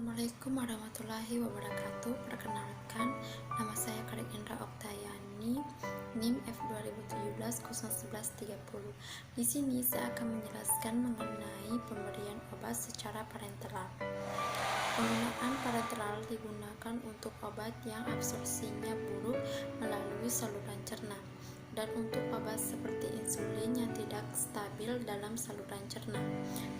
Assalamualaikum warahmatullahi wabarakatuh. Perkenalkan, nama saya Karik Indra Oktayani, NIM F2017-01130. Di sini saya akan menjelaskan mengenai pemberian obat secara parenteral. Penggunaan parenteral digunakan untuk obat yang absorpsinya buruk melalui saluran cerna, dan untuk obat seperti insulin yang tidak stabil dalam saluran cerna.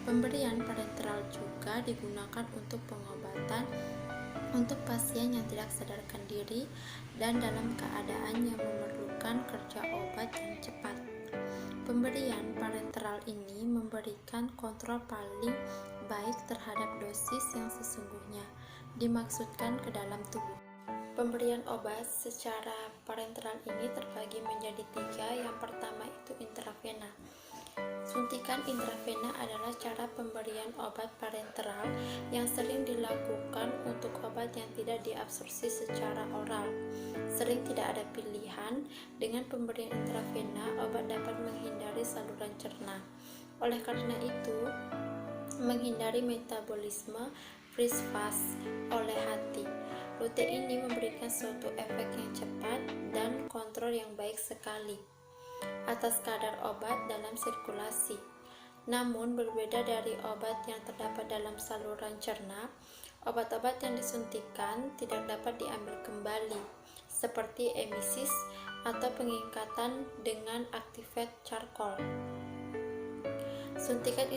Pemberian parenteral juga digunakan untuk pengobatan untuk pasien yang tidak sadarkan diri dan dalam keadaan yang memerlukan kerja obat yang cepat. Pemberian parenteral ini memberikan kontrol paling baik terhadap dosis yang sesungguhnya dimaksudkan ke dalam tubuh. Pemberian obat secara parenteral ini terbagi menjadi 3. Yang pertama itu intravena. Suntikan intravena adalah cara pemberian obat parenteral yang sering dilakukan untuk obat yang tidak diabsorpsi secara oral. Sering tidak ada pilihan. Dengan pemberian intravena, obat dapat menghindari saluran cerna. Oleh karena itu, menghindari metabolisme fast oleh hati. Rute ini memberikan suatu efek yang cepat dan kontrol yang baik sekali atas kadar obat dalam sirkulasi. Namun berbeda dari obat yang terdapat dalam saluran cerna, obat-obat yang disuntikan tidak dapat diambil kembali, seperti emisis atau pengingkatan dengan activate charcoal. Suntikan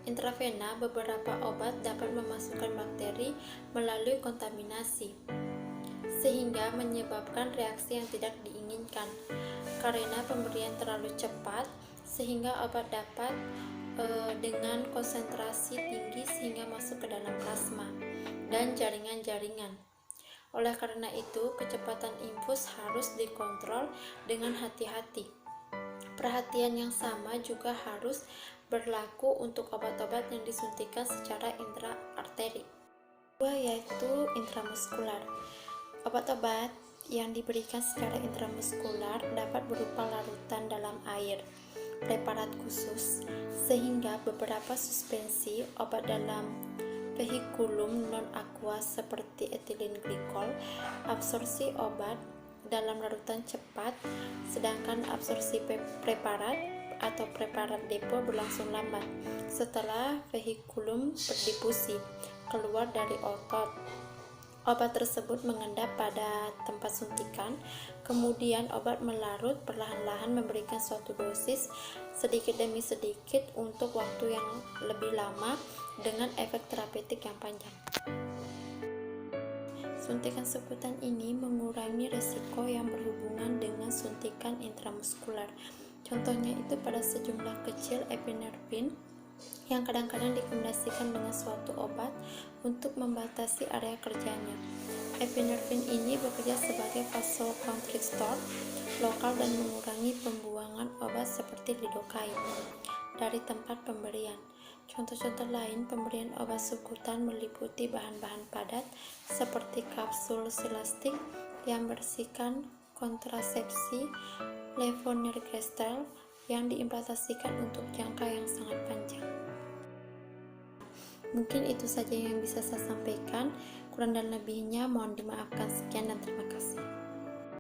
intravena beberapa obat dapat memasukkan bakteri melalui kontaminasi, sehingga menyebabkan reaksi yang tidak diinginkan. Karena pemberian terlalu cepat, sehingga obat dapat dengan konsentrasi tinggi sehingga masuk ke dalam plasma dan jaringan-jaringan. Oleh karena itu, kecepatan infus harus dikontrol dengan hati-hati. Perhatian yang sama juga harus berlaku untuk obat-obat yang disuntikan secara intraarteri. Kedua yaitu intramuskular. Obat-obat yang diberikan secara intramuskular dapat berupa larutan dalam air, preparat khusus, sehingga beberapa suspensi obat dalam vehikulum non-aquas seperti etilen glikol, absorpsi obat dalam larutan cepat, sedangkan absorpsi preparat atau preparat depo berlangsung lambat setelah vehikulum berdifusi keluar dari otot. Obat tersebut mengendap pada tempat suntikan, kemudian obat melarut perlahan-lahan memberikan suatu dosis sedikit demi sedikit untuk waktu yang lebih lama dengan efek terapeutik yang panjang. Suntikan subkutan ini mengurangi risiko yang berhubungan dengan suntikan intramuskular. Contohnya itu pada sejumlah kecil epinefrin yang kadang-kadang dikombinasikan dengan suatu obat untuk membatasi area kerjanya. Epinefrin ini bekerja sebagai vasokonstriktor lokal dan mengurangi pembuangan obat seperti lidokain dari tempat pemberian. Contoh-contoh lain pemberian obat subkutan meliputi bahan-bahan padat seperti kapsul silastik yang bersihkan kontrasepsi, levonorgestrel yang diimplantasikan untuk jangka yang sangat panjang. Mungkin itu saja yang bisa saya sampaikan. Kurang dan lebihnya mohon dimaafkan. Sekian dan terima kasih.